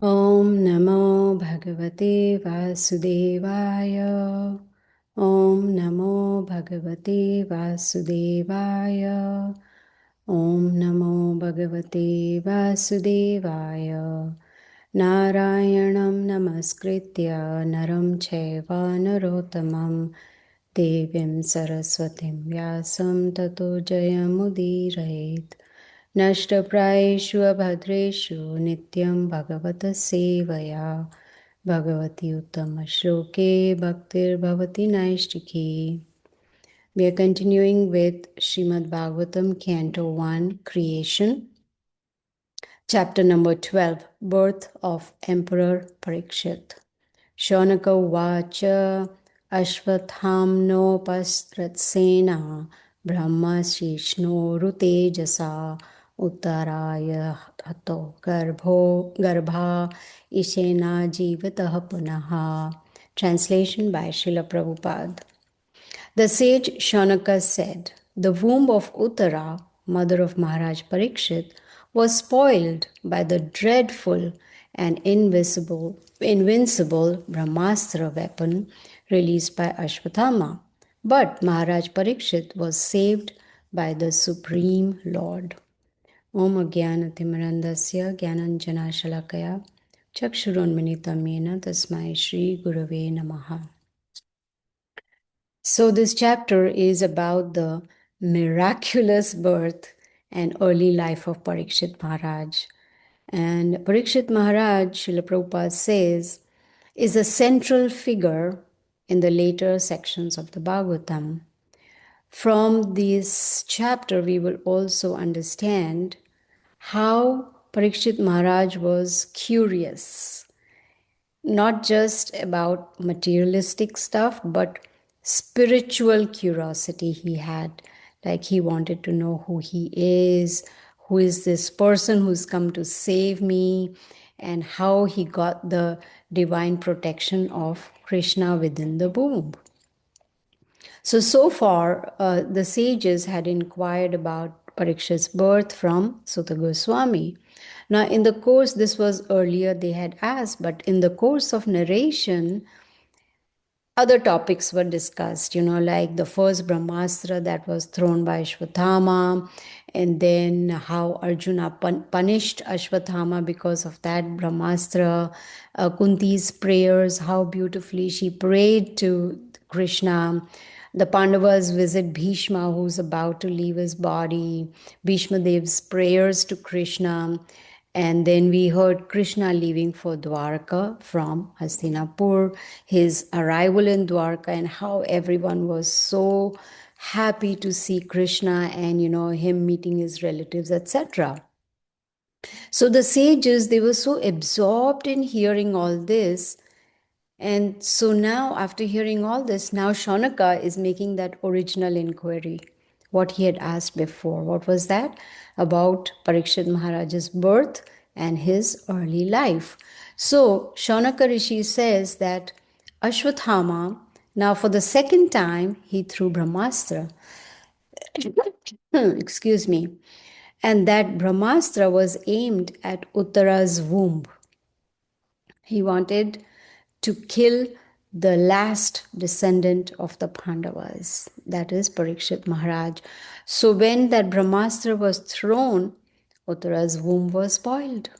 Om Namo Bhagavate Vasudevaya. Om Namo Bhagavate Vasudevaya. Om Namo Bhagavate Vasudevaya. Narayanam Namaskritya Naram Chaiva Narottamam Devim Saraswatim Vyasam Tato Jayamudirayet. नष्टप्रायेषु अभद्रेषु नित्यं भगवतः सेवया भगवति उत्तमश्लोके भक्तिर्भवति नैष्टिकी. We are continuing with Srimad Bhagavatam, Canto 1, Creation, chapter number 12, Birth of Emperor Parikshit. Shaunaka Uvacha Ashvathamnopasratsena Brahma Shishno Rutejasa Uttaraya Hato Garbha Ishena Jivatah Punaha. Translation by Srila Prabhupada. The sage Shaunaka said, "The womb of Uttara, mother of Maharaj Parikshit, was spoiled by the dreadful and invincible Brahmastra weapon released by Ashwatthama. But Maharaj Parikshit was saved by the Supreme Lord." Om Ajnanatimmirandasya Jnananjana Shalakaya Chakshurunmilitam Yena Tasmai Shri Gurave Namaha. So, this chapter is about the miraculous birth and early life of Parikshit Maharaj. And Parikshit Maharaj, Srila Prabhupada says, is a central figure in the later sections of the Bhagavatam. From this chapter, we will also understand how Parikshit Maharaj was curious, not just about materialistic stuff, but spiritual curiosity he had. Like he wanted to know who who is this person who's come to save me, and how he got the divine protection of Krishna within the womb. So far, the sages had inquired about Parikshit's birth from Sutta Goswami. Now, in the course, this was earlier they had asked, but in the course of narration, other topics were discussed, like the first Brahmastra that was thrown by Ashwatthama, and then how Arjuna punished Ashwatthama because of that Brahmastra, Kunti's prayers, how beautifully she prayed to Krishna, the Pandavas visit Bhishma, who's about to leave his body, Bhishma Dev's prayers to Krishna, and then we heard Krishna leaving for Dwarka from Hastinapur, his arrival in Dwarka, and how everyone was so happy to see Krishna and, him meeting his relatives, etc. So the sages, they were so absorbed in hearing all this. And so now, after hearing all this, now Shaunaka is making that original inquiry, what he had asked before. What was that? About Parikshit Maharaj's birth and his early life. So Shaunaka Rishi says that Ashwatthama, now for the second time, he threw Brahmastra. Excuse me. And that Brahmastra was aimed at Uttara's womb. He wanted to kill the last descendant of the Pandavas, that is Parikshit Maharaj. So when that Brahmastra was thrown, Uttara's womb was spoiled.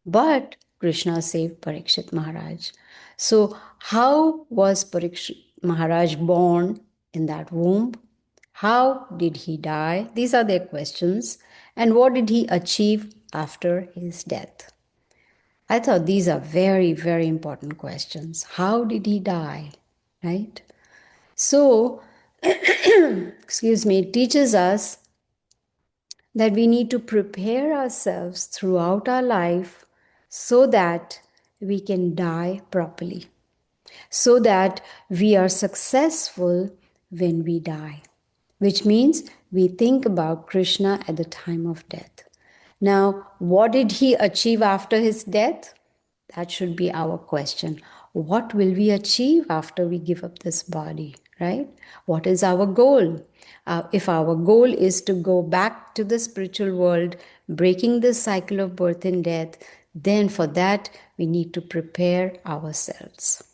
But Krishna saved Parikshit Maharaj. So how was Parikshit Maharaj born in that womb? How did he die? These are their questions. And what did he achieve after his death? I thought these are very, very important questions. How did he die? Right? So, excuse me, it teaches us that we need to prepare ourselves throughout our life so that we can die properly, so that we are successful when we die, which means we think about Krishna at the time of death. Now, what did he achieve after his death? That should be our question. What will we achieve after we give up this body, right? What is our goal? If our goal is to go back to the spiritual world, breaking this cycle of birth and death, then for that we need to prepare ourselves.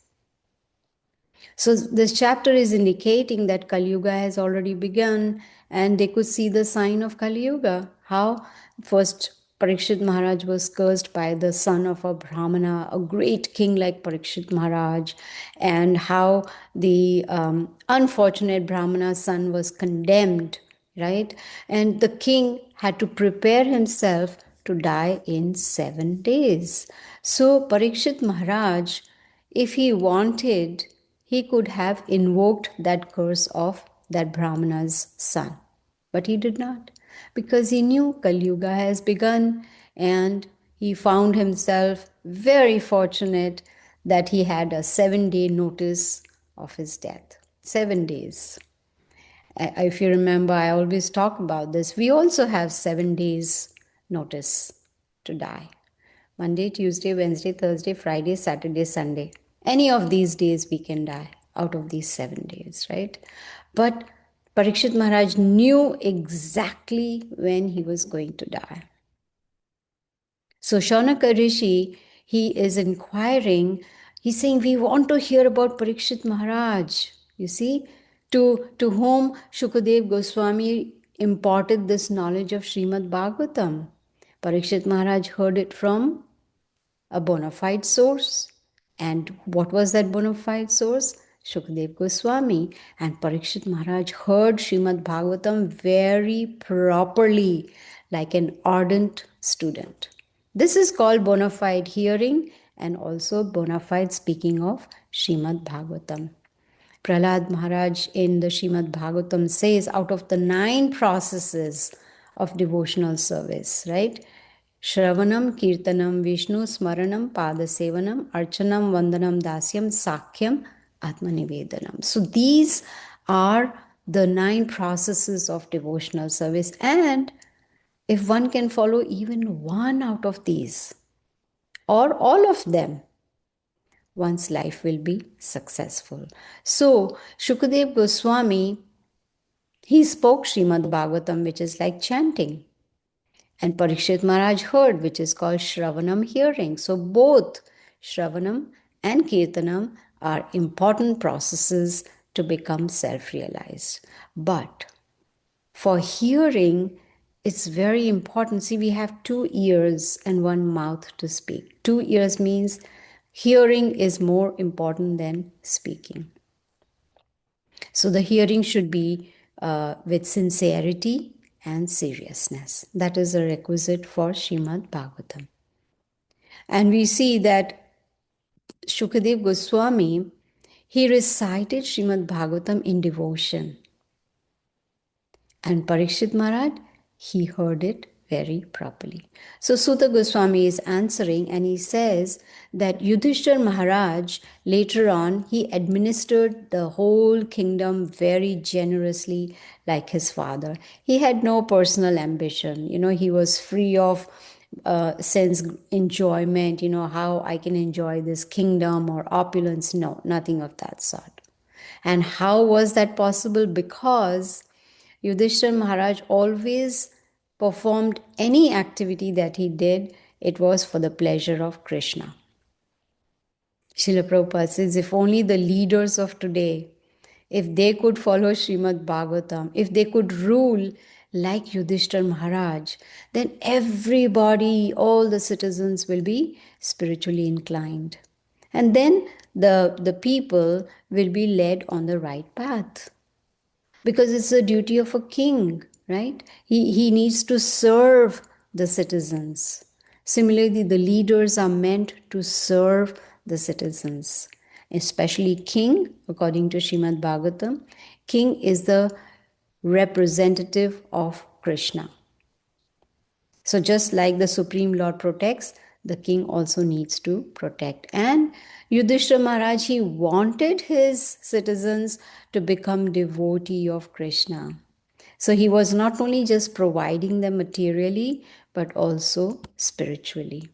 So this chapter is indicating that Kali Yuga has already begun, and they could see the sign of Kali Yuga. How first Parikshit Maharaj was cursed by the son of a Brahmana, a great king like Parikshit Maharaj, and how the unfortunate Brahmana's son was condemned, right? And the king had to prepare himself to die in 7 days. So Parikshit Maharaj, if he wanted, he could have invoked that curse of that Brahmana's son. But he did not, because he knew Kali Yuga has begun, and he found himself very fortunate that he had a 7 day notice of his death. 7 days. If you remember, I always talk about this. We also have 7 days notice to die. Monday, Tuesday, Wednesday, Thursday, Friday, Saturday, Sunday. Any of these days we can die out of these 7 days, right? But Parikshit Maharaj knew exactly when he was going to die. So Shaunaka Rishi, he is inquiring, he's saying, we want to hear about Parikshit Maharaj. You see, to whom Shukadev Goswami imparted this knowledge of Srimad Bhagavatam. Parikshit Maharaj heard it from a bona fide source. And what was that bona fide source? Shukadev Goswami. And Parikshit Maharaj heard Srimad Bhagavatam very properly, like an ardent student. This is called bona fide hearing and also bona fide speaking of Srimad Bhagavatam. Prahlad Maharaj in the Srimad Bhagavatam says, out of the 9 processes of devotional service, right? Shravanam, Kirtanam, Vishnu, Smaranam, Padasevanam, Archanam, Vandanam, Dasyam, Sakyam, Atmanivedanam. So these are the 9 processes of devotional service. And if one can follow even one out of these, or all of them, one's life will be successful. So, Shukadev Goswami, he spoke Srimad Bhagavatam, which is like chanting. And Parikshit Maharaj heard, which is called Shravanam, hearing. So, both Shravanam and Kirtanam are important processes to become self realized. But for hearing, it's very important. See, we have 2 ears and 1 mouth to speak. 2 ears means hearing is more important than speaking. So the hearing should be with sincerity and seriousness. That is a requisite for Srimad Bhagavatam. And we see that Shukadev Goswami, he recited Srimad Bhagavatam in devotion. And Parikshit Maharaj, he heard it very properly. So Suta Goswami is answering, and he says that Yudhishthir Maharaj, later on, he administered the whole kingdom very generously like his father. He had no personal ambition. He was free of sense enjoyment, how I can enjoy this kingdom or opulence. No, nothing of that sort. And how was that possible? Because Yudhishthir Maharaj always performed any activity that he did, it was for the pleasure of Krishna. Srila Prabhupada says, if only the leaders of today, if they could follow Srimad Bhagavatam, if they could rule like Yudhishthir Maharaj, then everybody, all the citizens will be spiritually inclined. And then the people will be led on the right path. Because it's the duty of a king, right? He needs to serve the citizens. Similarly, the leaders are meant to serve the citizens, especially king, according to Srimad Bhagavatam. King is the representative of Krishna. So just like the Supreme Lord protects, the king also needs to protect. And Yudhishthira Maharaj, he wanted his citizens to become devotee of Krishna. So he was not only just providing them materially, but also spiritually.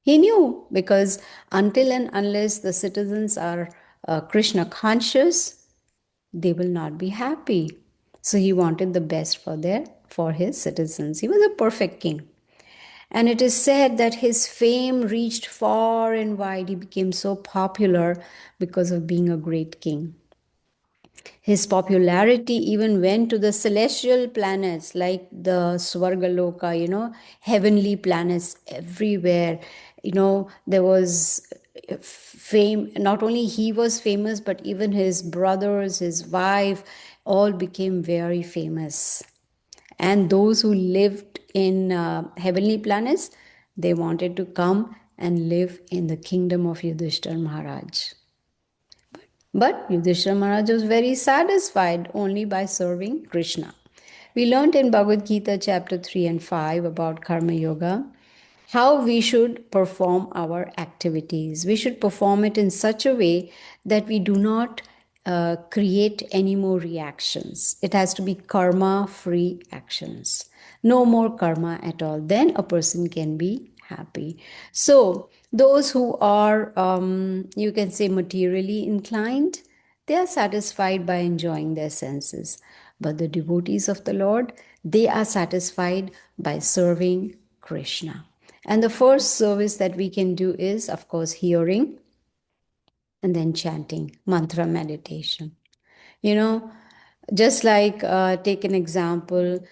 He knew, because until and unless the citizens are Krishna conscious, they will not be happy. So he wanted the best for his citizens. He was a perfect king. And it is said that his fame reached far and wide. He became so popular because of being a great king. His popularity even went to the celestial planets like the Swargaloka, heavenly planets everywhere. There was fame. Not only he was famous, but even his brothers, his wife, all became very famous. And those who lived in heavenly planets, they wanted to come and live in the kingdom of Yudhishthira Maharaj. But Yudhishthira Maharaj was very satisfied only by serving Krishna. We learned in Bhagavad Gita chapter 3 and 5 about Karma Yoga how we should perform our activities. We should perform it in such a way that we do not create any more reactions. It has to be karma free actions. No more karma at all. Then a person can be happy. So, those who are, you can say, materially inclined, they are satisfied by enjoying their senses. But the devotees of the Lord, they are satisfied by serving Krishna. And the first service that we can do is, of course, hearing and then chanting, mantra meditation. You know, just like take an example,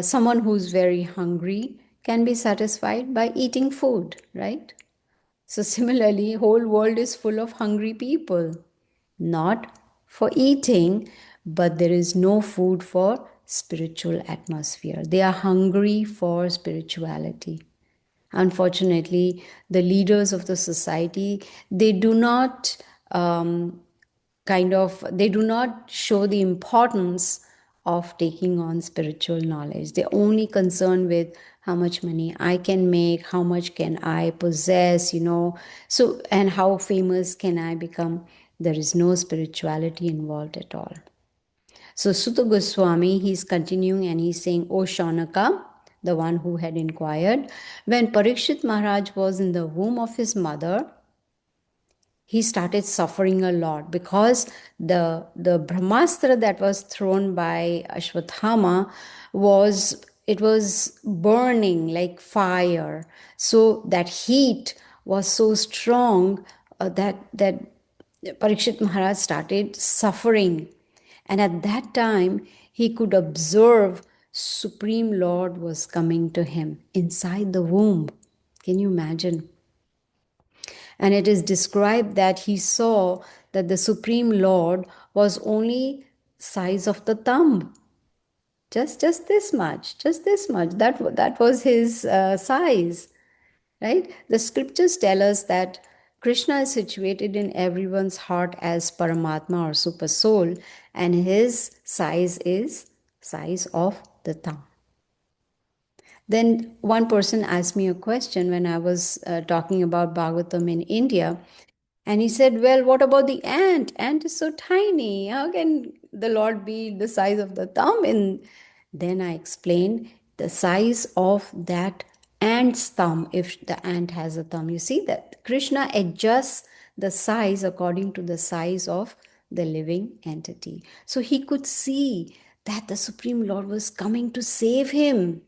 someone who's very hungry can be satisfied by eating food, right? So similarly, whole world is full of hungry people, not for eating, but there is no food for spiritual atmosphere. They are hungry for spirituality. Unfortunately, the leaders of the society, they do not they do not show the importance of taking on spiritual knowledge. They're only concerned with how much money I can make, how much can I possess, so, and how famous can I become. There is no spirituality involved at all. So Sutta Goswami, he's continuing and he's saying, O Shaunaka, the one who had inquired, when Parikshit Maharaj was in the womb of his mother, he started suffering a lot because the brahmastra that was thrown by Ashwathama was burning like fire. So that heat was so strong that Parikshit Maharaj started suffering. And at that time, he could observe Supreme Lord was coming to him inside the womb. Can you imagine? And it is described that he saw that the Supreme Lord was only size of the thumb. Just this much. That was his size, right? The scriptures tell us that Krishna is situated in everyone's heart as Paramatma or Super Soul, and his size is size of the thumb. Then one person asked me a question when I was talking about Bhagavatam in India. And he said, well, what about the ant? Ant is so tiny. How can the Lord be the size of the thumb? And then I explained the size of that ant's thumb if the ant has a thumb. You see that Krishna adjusts the size according to the size of the living entity. So he could see that the Supreme Lord was coming to save him.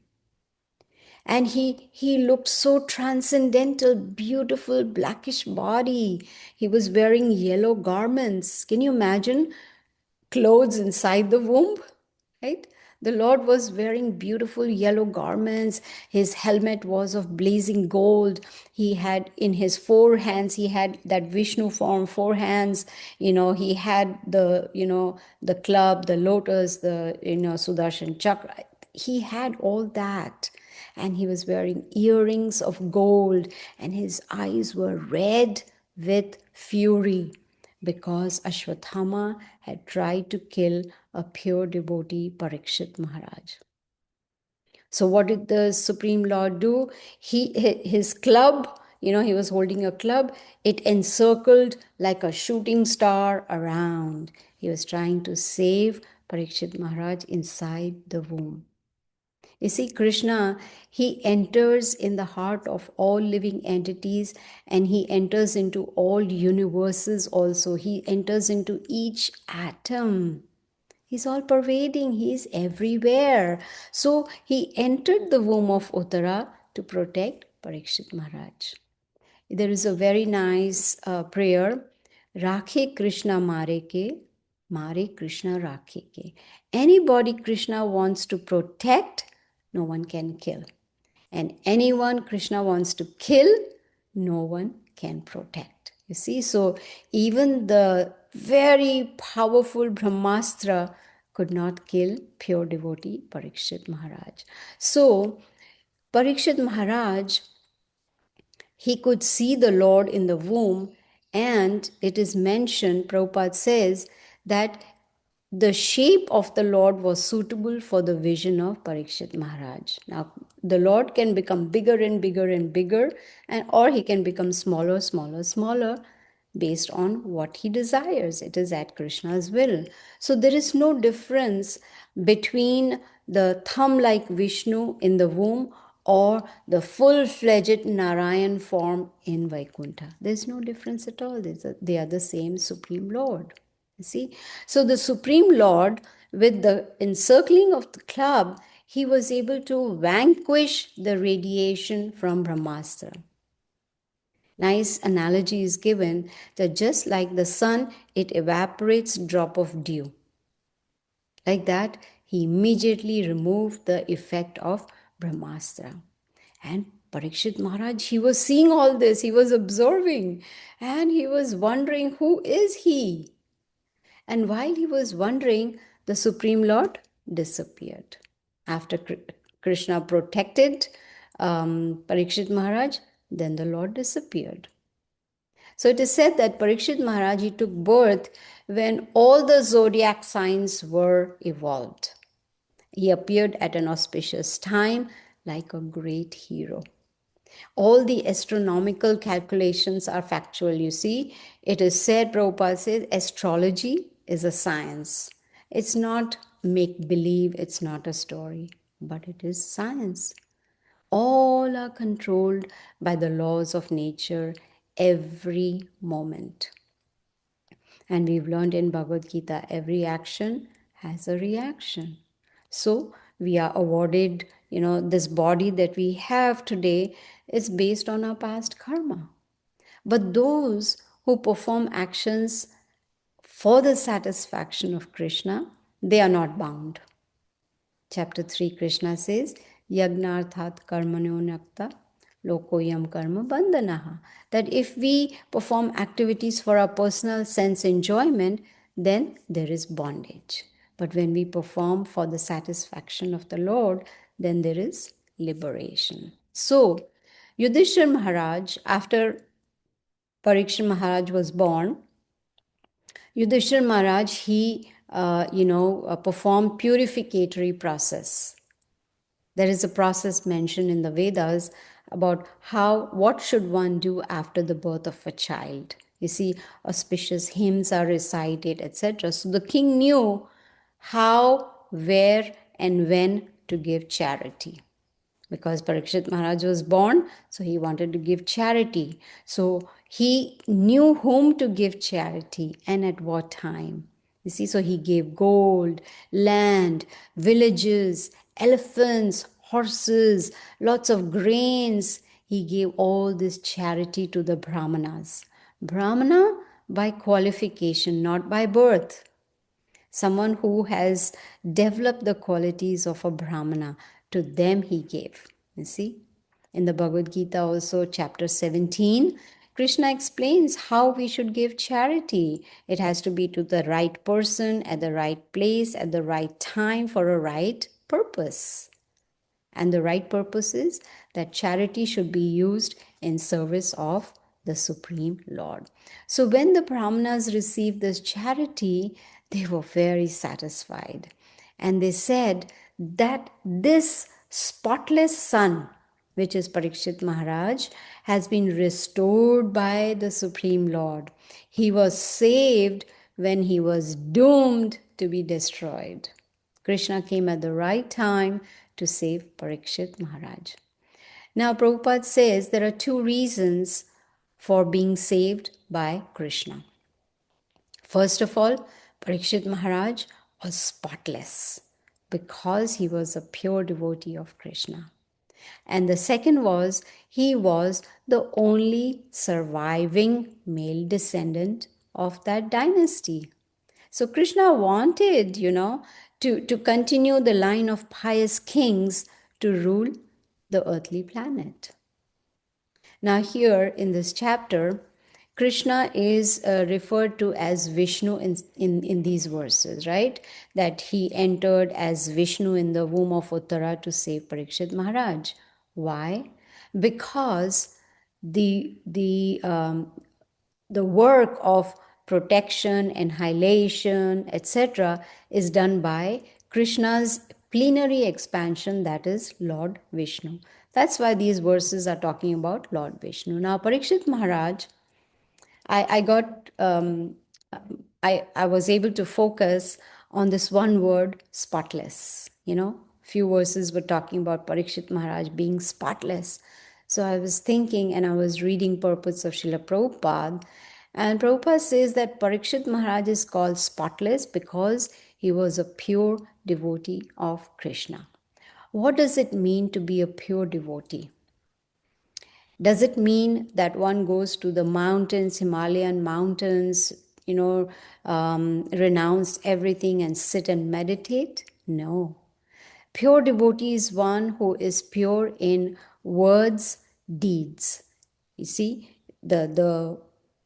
And he looked so transcendental, beautiful blackish body. He was wearing yellow garments. Can you imagine clothes inside the womb, right? The Lord was wearing beautiful yellow garments. His helmet was of blazing gold. He had in his four hands, he had that Vishnu form, four hands. He had the club, the lotus, the Sudarshan chakra. He had all that. And he was wearing earrings of gold, and his eyes were red with fury because Ashwathama had tried to kill a pure devotee, Parikshit Maharaj. So what did the Supreme Lord do? His club, he was holding a club. It encircled like a shooting star around. He was trying to save Parikshit Maharaj inside the womb. You see, Krishna, he enters in the heart of all living entities, and he enters into all universes also. He enters into each atom. He's all pervading, he's everywhere. So he entered the womb of Uttara to protect Parikshit Maharaj. There is a very nice prayer, Rakhe Krishna Mare Krishna Rakhe ke. Anybody Krishna wants to protect, no one can kill. And anyone Krishna wants to kill, no one can protect. You see, so even the very powerful Brahmastra could not kill pure devotee Parikshit Maharaj. So, Parikshit Maharaj, he could see the Lord in the womb, and it is mentioned, Prabhupada says, that the shape of the Lord was suitable for the vision of Parikshit Maharaj. Now, the Lord can become bigger and bigger and bigger, and or he can become smaller, smaller, smaller, based on what he desires. It is at Krishna's will. So there is no difference between the thumb like Vishnu in the womb or the full fledged Narayan form in Vaikuntha. There's no difference at all. They are the same Supreme Lord. You see? So the Supreme Lord, with the encircling of the club, he was able to vanquish the radiation from Brahmastra. Nice analogy is given that just like the sun, it evaporates drop of dew. Like that, he immediately removed the effect of Brahmastra. And Parikshit Maharaj, he was seeing all this, he was observing, and he was wondering, who is he? And while he was wondering, the Supreme Lord disappeared. After Krishna protected Parikshit Maharaj, then the Lord disappeared. So it is said that Parikshit Maharaj, he took birth when all the zodiac signs were evolved. He appeared at an auspicious time like a great hero. All the astronomical calculations are factual, you see. It is said, Prabhupada says, astrology is a science. It's not make believe, it's not a story, but it is science. All are controlled by the laws of nature every moment. And we've learned in Bhagavad Gita, every action has a reaction. So we are awarded, this body that we have today is based on our past karma. But those who perform actions for the satisfaction of Krishna, they are not bound. Chapter 3, Krishna says, Yagnarthat karmanyo nakta lokoyam karma bandhanaha. That if we perform activities for our personal sense enjoyment, then there is bondage. But when we perform for the satisfaction of the Lord, then there is liberation. So, Yudhishthir Maharaj, after Parikshit Maharaj was born, Yudhishthir Maharaj, he, performed purificatory process. There is a process mentioned in the Vedas about what should one do after the birth of a child. You see, auspicious hymns are recited, etc. So the king knew how, where, and when to give charity. Because Parikshit Maharaj was born, so he wanted to give charity. So he knew whom to give charity and at what time. You see, so he gave gold, land, villages, elephants, horses, lots of grains. He gave all this charity to the Brahmanas. Brahmana by qualification, not by birth. Someone who has developed the qualities of a Brahmana, to them he gave. You see? In the Bhagavad Gita, also, chapter 17, Krishna explains how we should give charity. It has to be to the right person, at the right place, at the right time, for a right purpose. And the right purpose is that charity should be used in service of the Supreme Lord. So when the Brahmanas received this charity, they were very satisfied. And they said that this spotless son, which is Parikshit Maharaj, has been restored by the Supreme Lord. He was saved when he was doomed to be destroyed. Krishna came at the right time to save Parikshit Maharaj. Now, Prabhupada says there are two reasons for being saved by Krishna. First of all, Parikshit Maharaj was spotless because he was a pure devotee of Krishna. And the second was he was the only surviving male descendant of that dynasty. So Krishna wanted, to continue the line of pious kings to rule the earthly planet. Now, here in this chapter, Krishna is referred to as Vishnu in these verses, right? That he entered as Vishnu in the womb of Uttara to save Parikshit Maharaj. Why? Because the work of protection, annihilation, etc., is done by Krishna's plenary expansion, that is Lord Vishnu. That's why these verses are talking about Lord Vishnu. Now, Parikshit Maharaj, I got I was able to focus on this one word, spotless. Few verses were talking about Parikshit Maharaj being spotless. So I was thinking, and I was reading Purports of Srila Prabhupada, and Prabhupada says that Parikshit Maharaj is called spotless because he was a pure devotee of Krishna. What does it mean to be a pure devotee? Does it mean that one goes to the mountains, Himalayan mountains, renounce everything and sit and meditate? No. Pure devotee is one who is pure in words, deeds. You see, the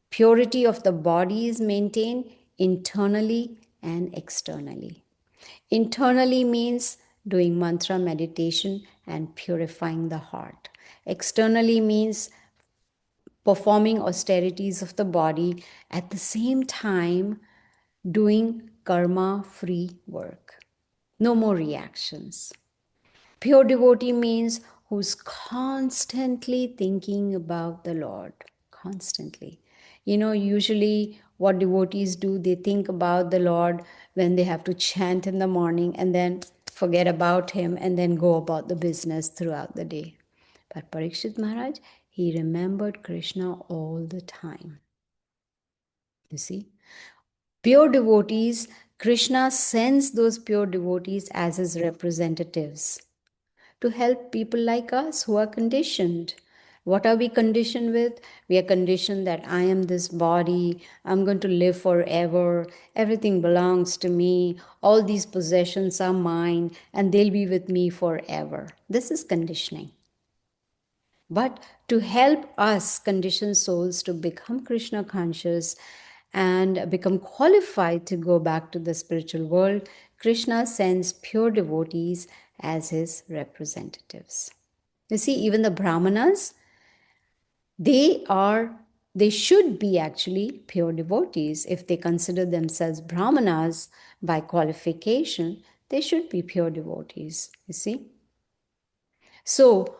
purity of the body is maintained internally and externally. Internally means doing mantra meditation and purifying the heart. Externally means performing austerities of the body, at the same time doing karma free work. No more reactions. Pure devotee means who's constantly thinking about the Lord. Constantly. Usually what devotees do, they think about the Lord when they have to chant in the morning and then forget about Him and then go about the business throughout the day. But Parikshit Maharaj, he remembered Krishna all the time. You see? Pure devotees, Krishna sends those pure devotees as his representatives to help people like us who are conditioned. What are we conditioned with? We are conditioned that I am this body, I'm going to live forever, everything belongs to me, all these possessions are mine, and they'll be with me forever. This is conditioning. But to help us conditioned souls to become Krishna conscious and become qualified to go back to the spiritual world, Krishna sends pure devotees as his representatives. You see, even the Brahmanas, they should be actually pure devotees. If they consider themselves Brahmanas by qualification, they should be pure devotees, you see. So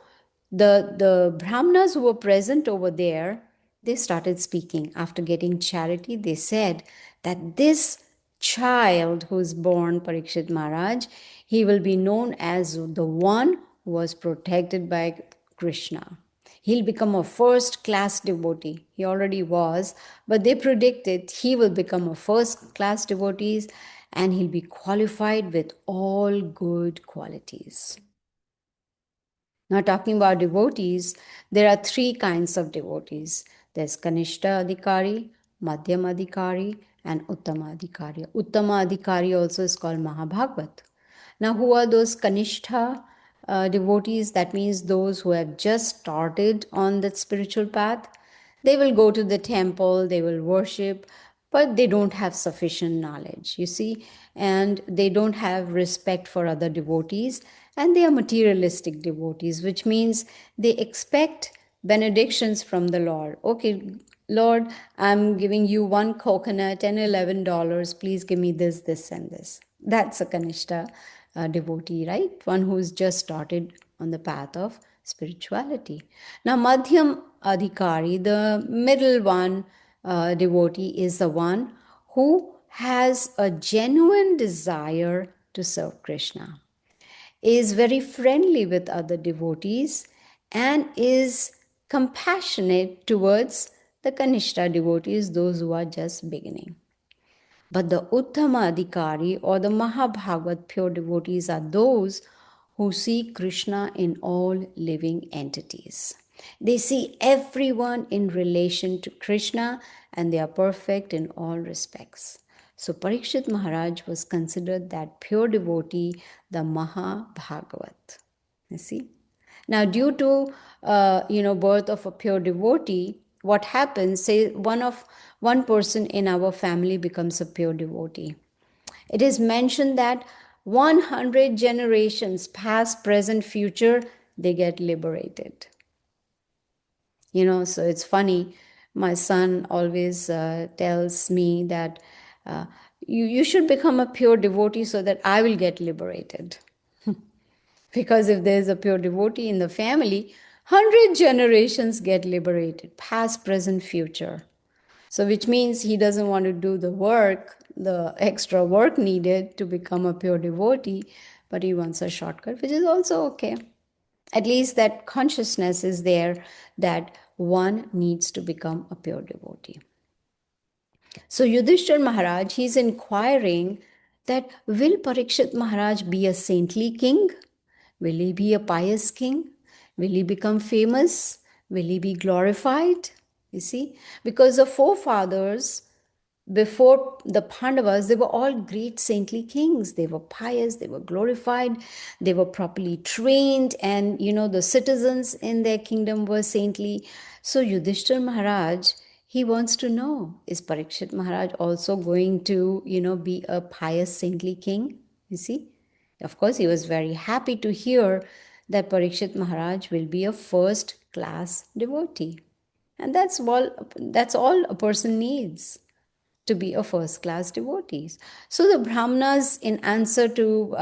the Brahmanas who were present over there, they started speaking. After getting charity, they said that this child who is born, Parikshit Maharaj, he will be known as the one who was protected by Krishna. He'll become a first class devotee. He already was, but they predicted he will become a first class devotee and he'll be qualified with all good qualities. Now, talking about devotees, there are three kinds of devotees. There's Kanishta Adhikari, Madhyam Adhikari, and Uttama Adhikari. Uttama Adhikari also is called Mahabhagavat. Now, who are those Kanishta devotees? That means those who have just started on that spiritual path. They will go to the temple, they will worship, but they don't have sufficient knowledge, you see, and they don't have respect for other devotees, and they are materialistic devotees, which means they expect benedictions from the Lord. Okay, Lord, I'm giving you one coconut and $11. Please give me this, this, and this. That's a Kanishta devotee, right? One who's just started on the path of spirituality. Now, Madhyam Adhikari, the middle one, devotee, is the one who has a genuine desire to serve Krishna, is very friendly with other devotees, and is compassionate towards the Kanishta devotees, those who are just beginning. But the Uttama Adhikari or the Mahabhagavat pure devotees are those who see Krishna in all living entities. They see everyone in relation to Krishna and they are perfect in all respects. So Parikshit Maharaj was considered that pure devotee, the Maha Bhagavat. You see? Now, due to birth of a pure devotee, what happens? Say one person in our family becomes a pure devotee. It is mentioned that 100 generations, past, present, future, they get liberated. So it's funny. My son always tells me that you should become a pure devotee so that I will get liberated. Because if there's a pure devotee in the family, 100 generations get liberated, past, present, future. So, which means he doesn't want to do the work, the extra work needed to become a pure devotee, but he wants a shortcut, which is also okay. At least that consciousness is there that one needs to become a pure devotee. So, Yudhishthir Maharaj, he's inquiring that will Parikshit Maharaj be a saintly king? Will he be a pious king? Will he become famous? Will he be glorified? You see, because the forefathers before the Pandavas, they were all great saintly kings. They were pious, they were glorified, they were properly trained, and the citizens in their kingdom were saintly. So Yudhishthir Maharaj, he wants to know, is Parikshit Maharaj also going to, be a pious saintly king? You see? Of course, he was very happy to hear that Parikshit Maharaj will be a first class devotee. And that's all a person needs to be a first class devotee. So the Brahmanas, in answer to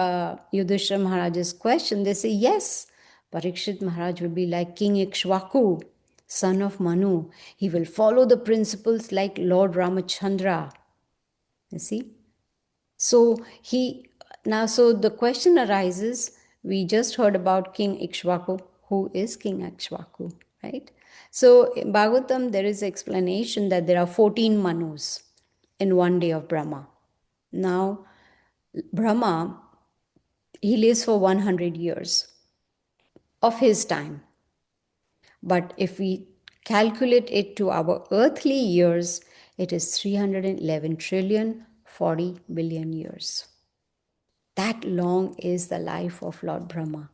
Yudhishthira Maharaj's question, they say, yes, Parikshit Maharaj will be like King Ikshvaku, son of Manu. He will follow the principles like Lord Ramachandra. You see? So so the question arises, we just heard about King Ikshvaku. Who is King Ikshvaku, right? So in Bhagavatam, there is explanation that there are 14 Manus in one day of Brahma. Now, Brahma, he lives for 100 years of his time. But if we calculate it to our earthly years, it is 311 trillion 40 billion years. That long is the life of Lord Brahma.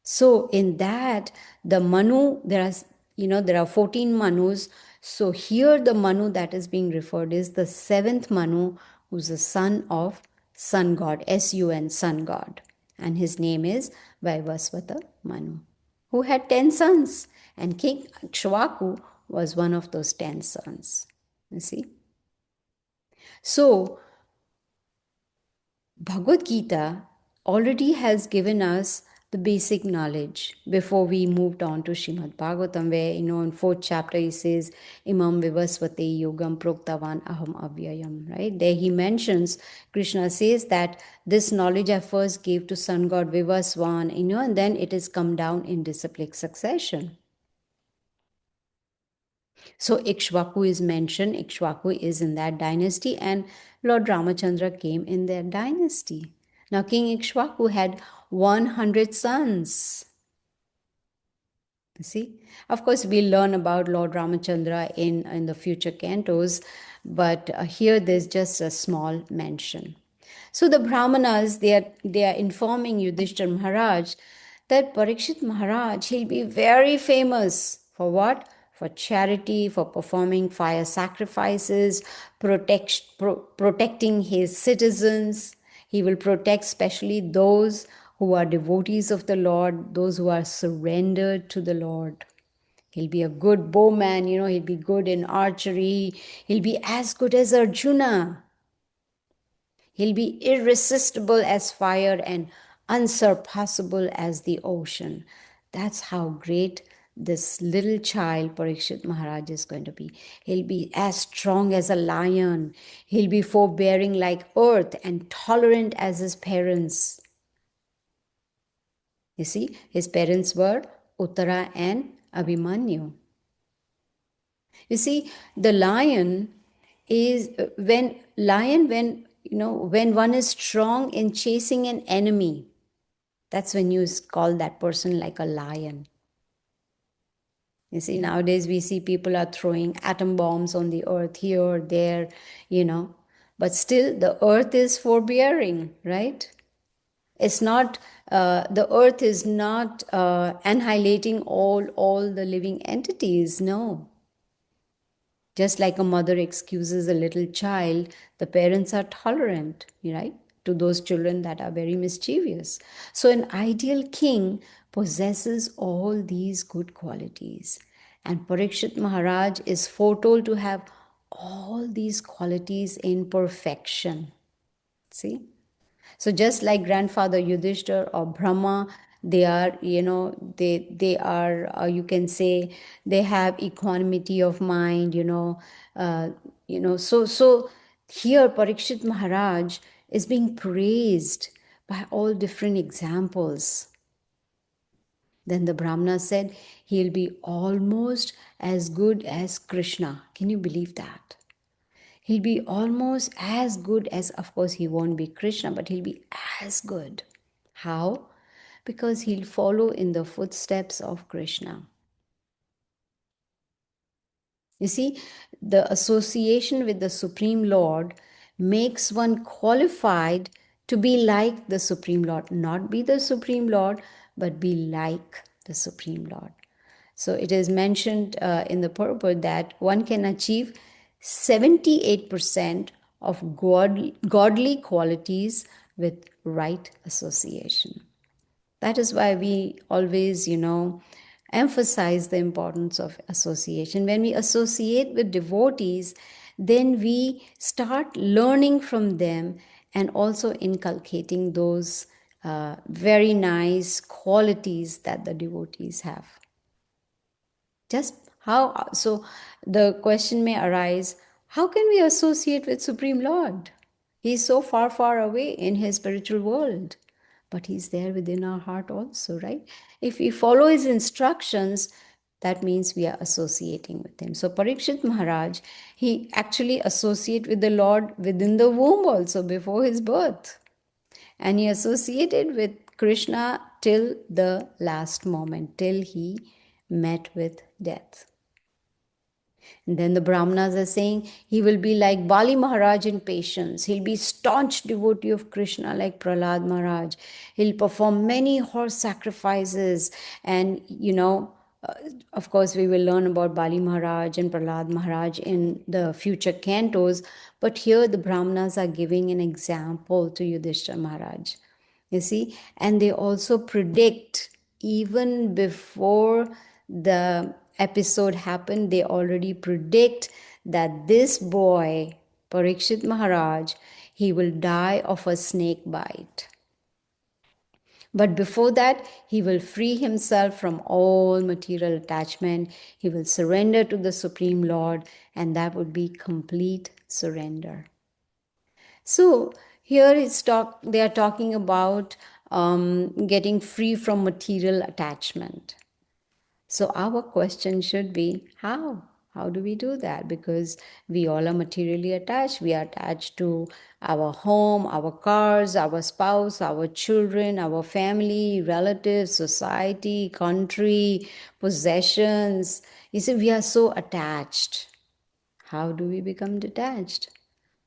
So in that, the Manu, there are 14 Manus. So here the Manu that is being referred is the seventh Manu, who's the son of sun god, Sun, sun god. And his name is Vaivasvata Manu, who had 10 sons. And King Ikshvaku was one of those 10 sons. You see? So Bhagavad Gita already has given us the basic knowledge before we moved on to Srimad Bhagavatam, where, in fourth chapter he says, Imam Vivasvate Yogam Proktavan Aham Avyayam, right? There he mentions, Krishna says that this knowledge I first gave to sun god Vivasvan, and then it has come down in disciplic succession. So Ikshvaku is mentioned. Ikshvaku is in that dynasty, and Lord Ramachandra came in their dynasty. Now, King Ikshvaku had 100 sons. You see? Of course, we'll learn about Lord Ramachandra in the future cantos, but here there's just a small mention. So the Brahmanas, they are informing Yudhishthira Maharaj that Parikshit Maharaj, he'll be very famous. For what? For charity, for performing fire sacrifices, protecting his citizens. He will protect especially those who are devotees of the Lord, those who are surrendered to the Lord. He'll be a good bowman, he'll be good in archery. He'll be as good as Arjuna. He'll be irresistible as fire and unsurpassable as the ocean. That's how great this little child, Parikshit Maharaj, is going to be. He'll be as strong as a lion. He'll be forbearing like earth and tolerant as his parents. You see, his parents were Uttara and Abhimanyu. You see, the lion is when one is strong in chasing an enemy, That's when you call that person like a lion. You see, nowadays we see people are throwing atom bombs on the earth here or there, but still the earth is forbearing, right? It's not, the earth is not annihilating all the living entities, no. Just like a mother excuses a little child, the parents are tolerant, right, to those children that are very mischievous. So, an ideal king possesses all these good qualities. And Parikshit Maharaj is foretold to have all these qualities in perfection. See? So just like grandfather Yudhishthir or Brahma, they are, they are, you can say, they have equanimity of mind, So here Parikshit Maharaj is being praised by all different examples. Then the Brahmana said, he'll be almost as good as Krishna. Can you believe that? He'll be almost as good as, of course, he won't be Krishna, but he'll be as good. How? Because he'll follow in the footsteps of Krishna. You see, the association with the Supreme Lord makes one qualified to be like the Supreme Lord. Not be the Supreme Lord, but be like the Supreme Lord. So it is mentioned in the purport that one can achieve 78% of godly qualities with right association. That is why we always, emphasize the importance of association. When we associate with devotees, then we start learning from them and also inculcating those very nice qualities that the devotees have. Just how, so the question may arise, how can we associate with Supreme Lord? He is so far, far away in his spiritual world, but he's there within our heart also, right? If we follow his instructions, that means we are associating with him. So Parikshit Maharaj, he actually associated with the Lord within the womb also, before his birth. And he associated with Krishna till the last moment, till he met with death. And then the Brahmanas are saying he will be like Bali Maharaj in patience. He'll be staunch devotee of Krishna like Prahlad Maharaj. He'll perform many horse sacrifices. And, of course, we will learn about Bali Maharaj and Prahlad Maharaj in the future cantos. But here the Brahmanas are giving an example to Yudhishthira Maharaj. You see, and they also predict, even before the episode happened, they already predict that this boy, Parikshit Maharaj, he will die of a snake bite. But before that, he will free himself from all material attachment. He will surrender to the Supreme Lord, and that would be complete surrender. So here they are talking about getting free from material attachment. So our question should be, how? How do we do that? Because we all are materially attached. We are attached to our home, our cars, our spouse, our children, our family, relatives, society, country, possessions. You see, we are so attached. How do we become detached?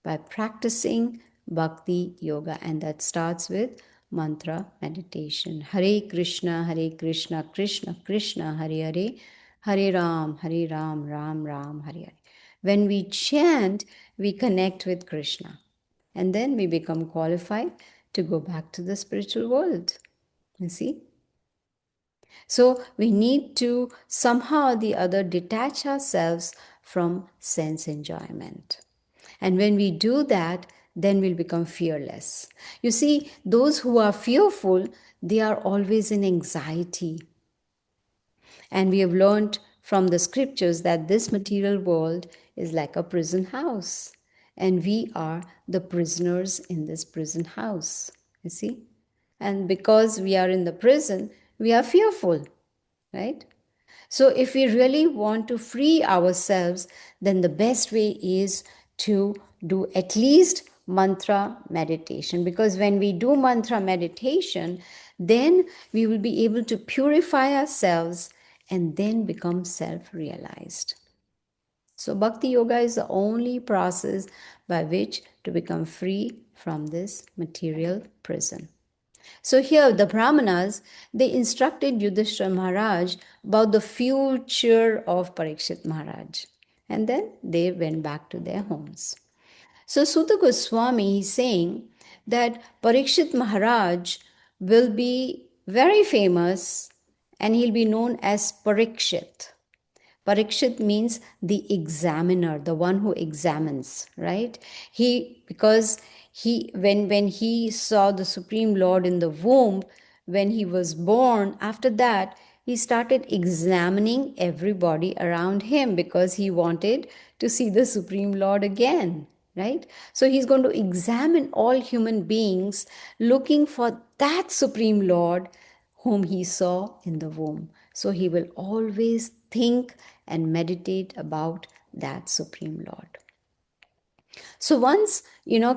By practicing Bhakti Yoga, and that starts with mantra meditation. Hare Krishna, Krishna Krishna, Hare Hare, Hare Ram, Ram Ram, Hare Hare. When we chant, we connect with Krishna, and then we become qualified to go back to the spiritual world. You see? So we need to somehow or the other detach ourselves from sense enjoyment. And when we do that, then we'll become fearless. You see, those who are fearful, they are always in anxiety. And we have learned from the scriptures that this material world is like a prison house. And we are the prisoners in this prison house. You see? And because we are in the prison, we are fearful, right? So, if we really want to free ourselves, then the best way is to do at least mantra meditation. Because when we do mantra meditation, Then we will be able to purify ourselves and then become self-realized. So Bhakti Yoga is the only process by which to become free from this material prison. So here the Brahmanas, they instructed Yudhishthira Maharaj about the future of Parikshit Maharaj. And then they went back to their homes. So Sutta Goswami is saying that Parikshit Maharaj will be very famous and he'll be known as Parikshit. Parikshit means the examiner, the one who examines, right? Because when he saw the Supreme Lord in the womb, when he was born, after that, he started examining everybody around him because he wanted to see the Supreme Lord again, right? So he's going to examine all human beings looking for that Supreme Lord whom he saw in the womb. So he will always think and meditate about that Supreme Lord. So once,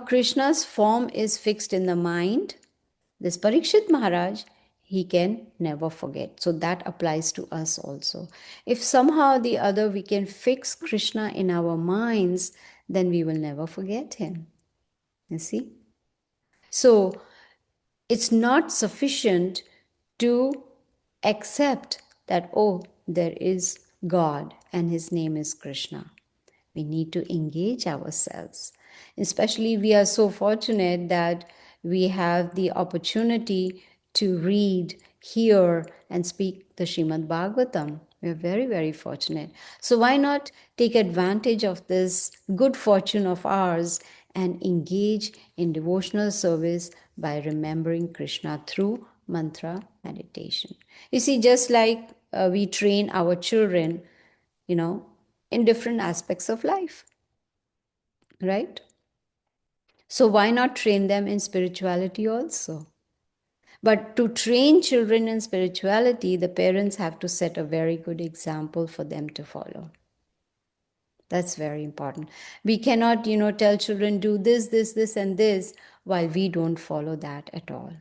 Krishna's form is fixed in the mind, this Parikshit Maharaj, he can never forget. So that applies to us also. If somehow or the other we can fix Krishna in our minds, then we will never forget him. You see? So it's not sufficient to accept that, oh, there is God and his name is Krishna. We need to engage ourselves. Especially, we are so fortunate that we have the opportunity to read, hear, and speak the Srimad Bhagavatam. We are very, very fortunate. So, why not take advantage of this good fortune of ours and engage in devotional service by remembering Krishna through mantra meditation? You see, just like we train our children, you know, in different aspects of life, right? So, why not train them in spirituality also? But to train children in spirituality, the parents have to set a very good example for them to follow. That's very important. We cannot, tell children do this, this, this, and this while we don't follow that at all.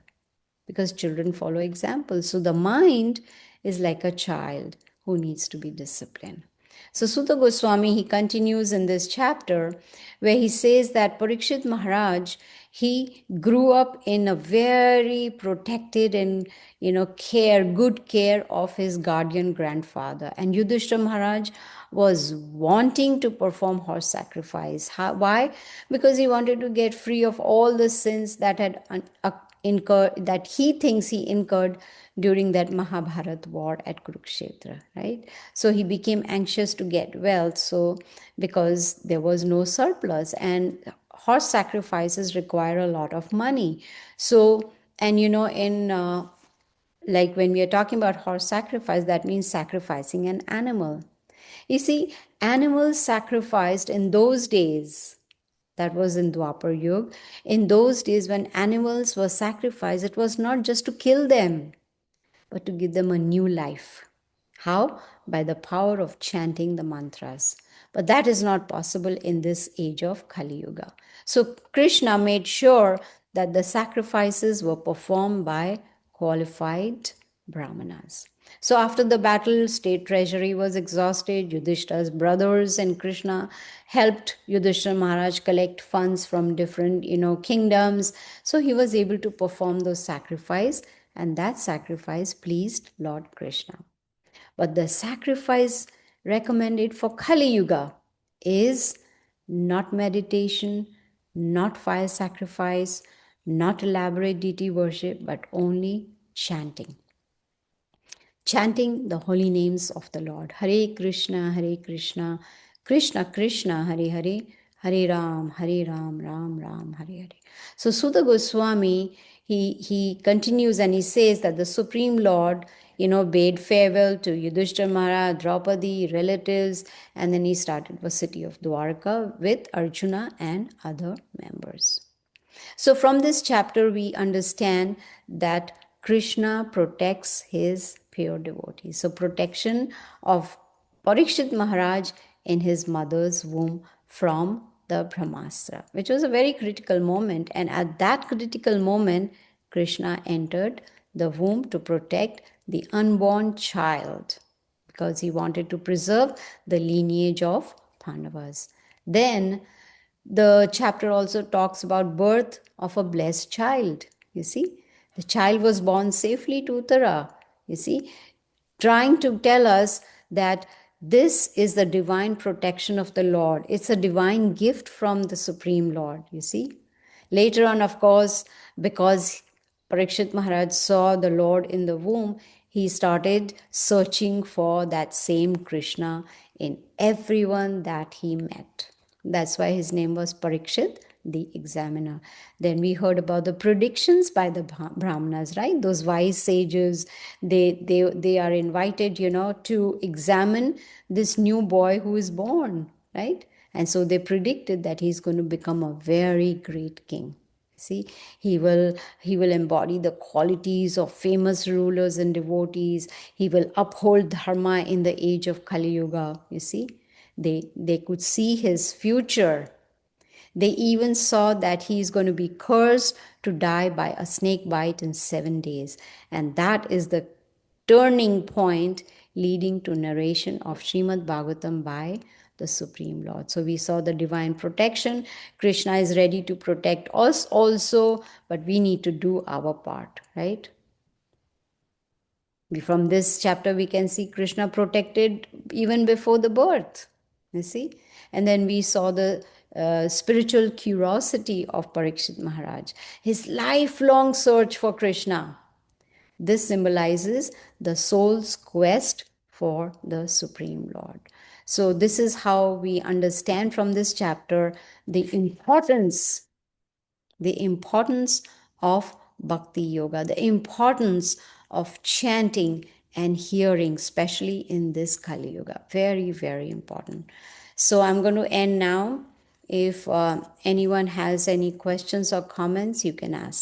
Because children follow examples. So the mind is like a child who needs to be disciplined. So Sutta Goswami, he continues in this chapter where he says that Parikshit Maharaj, he grew up in a very protected and, good care of his guardian grandfather. And Yudhishthira Maharaj was wanting to perform horse sacrifice. Why? Because he wanted to get free of all the sins that had that he thinks he incurred during that Mahabharat war at Kurukshetra, right? So he became anxious to get wealth, so because there was no surplus and horse sacrifices require a lot of money. So, and in like when we are talking about horse sacrifice, that means sacrificing an animal. You see, animals sacrificed in those days, that was in Dwapar Yuga. In those days when animals were sacrificed, it was not just to kill them, but to give them a new life. How? By the power of chanting the mantras. But that is not possible in this age of Kali Yuga. So Krishna made sure that the sacrifices were performed by qualified brahmanas. So after the battle, state treasury was exhausted. Yudhishthira's brothers and Krishna helped Yudhishthira Maharaj collect funds from different, kingdoms. So he was able to perform those sacrifices, and that sacrifice pleased Lord Krishna. But the sacrifice recommended for Kali Yuga is not meditation, not fire sacrifice, not elaborate deity worship, but only chanting. Chanting the holy names of the Lord. Hare Krishna, Krishna Krishna, Hare Hare, Hare Ram, Ram Ram, Hare Hare. So Sutta Goswami, he continues and he says that the Supreme Lord, bade farewell to Yudhishthira Maharaj, Draupadi, relatives, and then he started the city of Dwarka with Arjuna and other members. So, from this chapter, we understand that Krishna protects his pure devotees. So, protection of Parikshit Maharaj in his mother's womb from the Brahmastra, which was a very critical moment. And at that critical moment, Krishna entered the womb to protect the unborn child because he wanted to preserve the lineage of Pandavas. Then the chapter also talks about birth of a blessed child. You see, the child was born safely to Uttara. You see, trying to tell us that this is the divine protection of the Lord. It's a divine gift from the Supreme Lord, you see. Later on, of course, because Parikshit Maharaj saw the Lord in the womb, he started searching for that same Krishna in everyone that he met. That's why his name was Parikshit, the examiner. Then we heard about the predictions by the Brahmanas, right? Those wise sages, they are invited, to examine this new boy who is born, right? And so they predicted that he's going to become a very great king. See, he will embody the qualities of famous rulers and devotees. He will uphold dharma in the age of Kali Yuga. You see, they could see his future. They even saw that he is going to be cursed to die by a snake bite in 7 days. And that is the turning point leading to narration of Srimad Bhagavatam by the Supreme Lord. So we saw the divine protection. Krishna is ready to protect us also, but we need to do our part, right? From this chapter, we can see Krishna protected even before the birth, you see. And then we saw the spiritual curiosity of Parikshit Maharaj, his lifelong search for Krishna. This symbolizes the soul's quest for the Supreme Lord. So, this is how we understand from this chapter the importance of bhakti yoga, the importance of chanting and hearing, especially in this Kali Yuga. Very, very important. So I'm going to end now. If anyone has any questions or comments, you can ask.